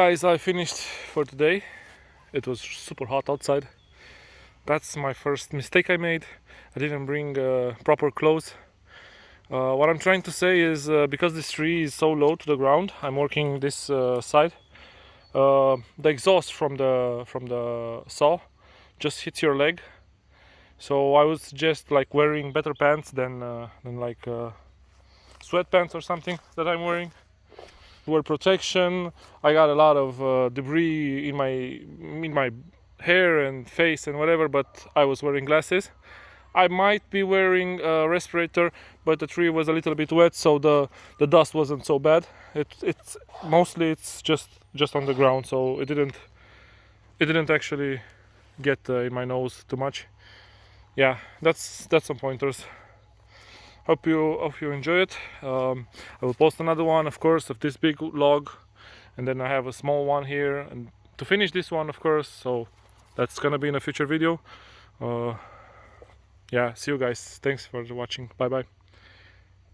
guys, I finished for today. It was super hot outside. That's my first mistake I made. I didn't bring proper clothes. What I'm trying to say is because this tree is so low to the ground, I'm working this side. The exhaust from the saw just hits your leg. So I would suggest like wearing better pants than like sweatpants or something that I'm wearing. Wear protection. I got a lot of debris in my hair and face and whatever, but I was wearing glasses. I might be wearing a respirator, but the tree was a little bit wet, so the dust wasn't so bad. It's mostly it's just on the ground, so it didn't actually get in my nose too much. Yeah, that's some pointers. Hope you enjoy it. I will post another one, of course, of this big log, and then I have a small one here, and to finish this one, of course. So that's gonna be in a future video. Yeah, see you guys. Thanks for watching. Bye bye.